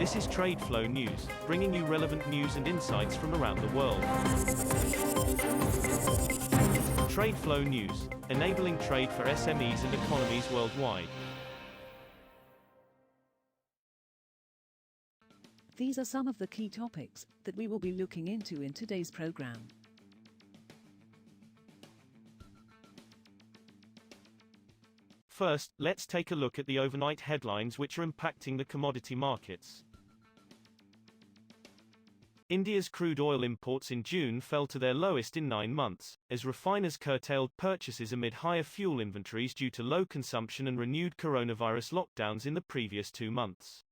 This is TradeFlow News, bringing you relevant news and insights from around the world. TradeFlow News, enabling trade for SMEs and economies worldwide. These are some of the key topics that we will be looking into in today's program. First, let's take a look at the overnight headlines which are impacting the commodity markets. India's crude oil imports in June fell to their lowest in 9 months, as refiners curtailed purchases amid higher fuel inventories due to low consumption and renewed coronavirus lockdowns in the previous 2 months.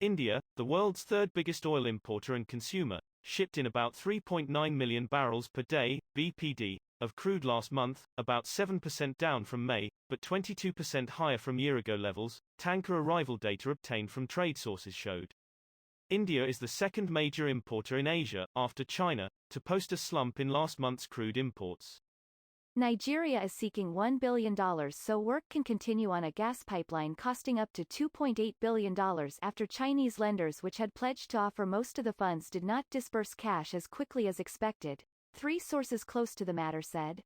India, the world's third biggest oil importer and consumer, shipped in about 3.9 million barrels per day, BPD, of crude last month, about 7% down from May, but 22% higher from year-ago levels, tanker arrival data obtained from trade sources showed. India is the second major importer in Asia, after China, to post a slump in last month's crude imports. Nigeria is seeking $1 billion so work can continue on a gas pipeline costing up to $2.8 billion after Chinese lenders which had pledged to offer most of the funds did not disburse cash as quickly as expected, 3 sources close to the matter said.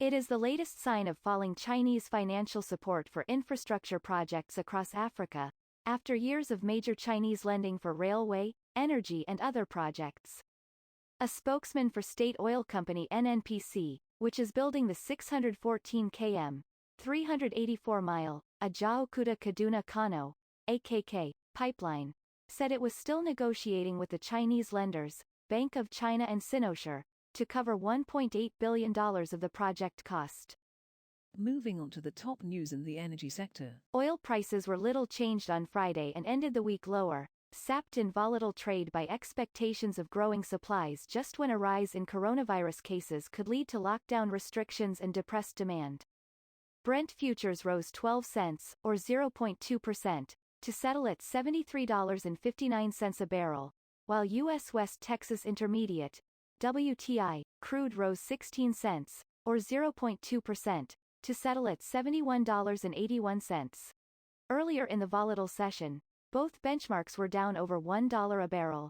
It is the latest sign of falling Chinese financial support for infrastructure projects across Africa, after years of major Chinese lending for railway, energy and other projects. A spokesman for state oil company NNPC, which is building the 614 km, 384-mile, Ajao-Kuta-Kaduna-Kano, AKK, pipeline, said it was still negotiating with the Chinese lenders, Bank of China and Sinosure, to cover $1.8 billion of the project cost. Moving on to the top news in the energy sector. Oil prices were little changed on Friday and ended the week lower, sapped in volatile trade by expectations of growing supplies just when a rise in coronavirus cases could lead to lockdown restrictions and depressed demand. Brent futures rose 12 cents, or 0.2%, to settle at $73.59 a barrel, while U.S. West Texas Intermediate, WTI, crude rose 16 cents, or 0.2%, to settle at $71.81. Earlier in the volatile session, both benchmarks were down over $1 a barrel.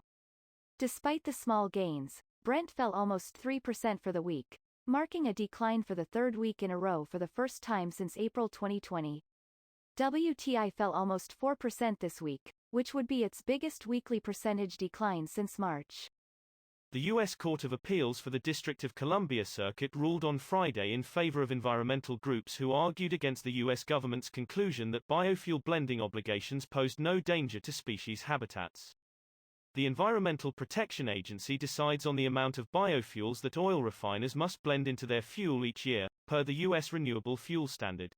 Despite the small gains, Brent fell almost 3% for the week, marking a decline for the third week in a row for the first time since April 2020. WTI fell almost 4% this week, which would be its biggest weekly percentage decline since March. The U.S. Court of Appeals for the District of Columbia Circuit ruled on Friday in favor of environmental groups who argued against the U.S. government's conclusion that biofuel blending obligations posed no danger to species habitats. The Environmental Protection Agency decides on the amount of biofuels that oil refiners must blend into their fuel each year, per the U.S. Renewable Fuel Standard.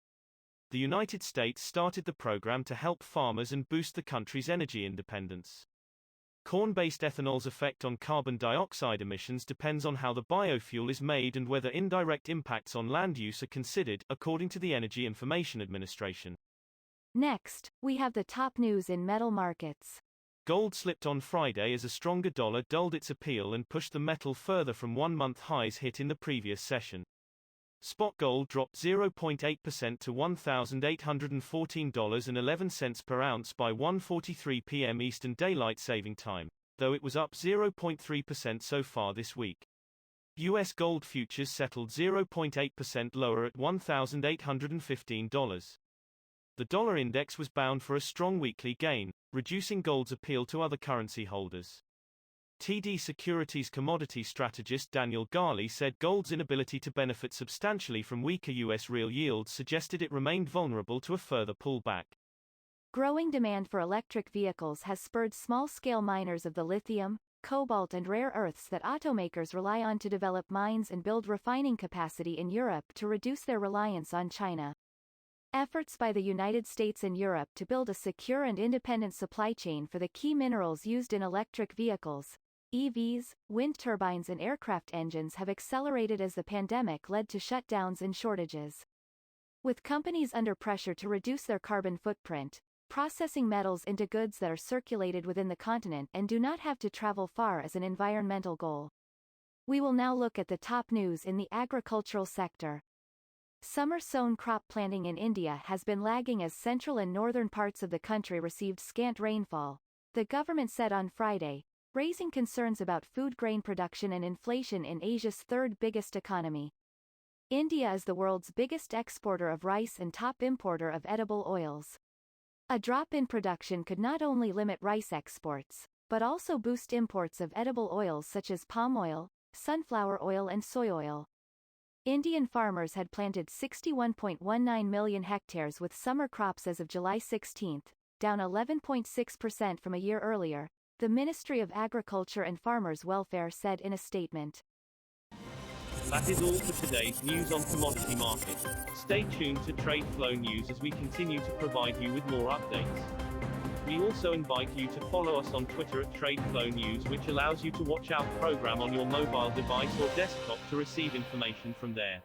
The United States started the program to help farmers and boost the country's energy independence. Corn-based ethanol's effect on carbon dioxide emissions depends on how the biofuel is made and whether indirect impacts on land use are considered, according to the Energy Information Administration. Next, we have the top news in metal markets. Gold slipped on Friday as a stronger dollar dulled its appeal and pushed the metal further from 1-month highs hit in the previous session. Spot gold dropped 0.8% to $1,814.11 per ounce by 1:43 p.m. Eastern Daylight Saving Time, though it was up 0.3% so far this week. U.S. gold futures settled 0.8% lower at $1,815. The dollar index was bound for a strong weekly gain, reducing gold's appeal to other currency holders. TD Securities commodity strategist Daniel Garley said gold's inability to benefit substantially from weaker U.S. real yields suggested it remained vulnerable to a further pullback. Growing demand for electric vehicles has spurred small-scale miners of the lithium, cobalt and rare earths that automakers rely on to develop mines and build refining capacity in Europe to reduce their reliance on China. Efforts by the United States and Europe to build a secure and independent supply chain for the key minerals used in electric vehicles, EVs, wind turbines and aircraft engines have accelerated as the pandemic led to shutdowns and shortages. With companies under pressure to reduce their carbon footprint, processing metals into goods that are circulated within the continent and do not have to travel far is an environmental goal. We will now look at the top news in the agricultural sector. Summer sown crop planting in India has been lagging as central and northern parts of the country received scant rainfall, the government said on Friday, raising concerns about food grain production and inflation in Asia's third biggest economy. India is the world's biggest exporter of rice and top importer of edible oils. A drop in production could not only limit rice exports, but also boost imports of edible oils such as palm oil, sunflower oil and soy oil. Indian farmers had planted 61.19 million hectares with summer crops as of July 16, down 11.6% from a year earlier, the Ministry of Agriculture and Farmers' Welfare said in a statement. That is all for today's news on commodity markets. Stay tuned to TradeFlow News as we continue to provide you with more updates. We also invite you to follow us on Twitter at TradeFlow News, which allows you to watch our program on your mobile device or desktop to receive information from there.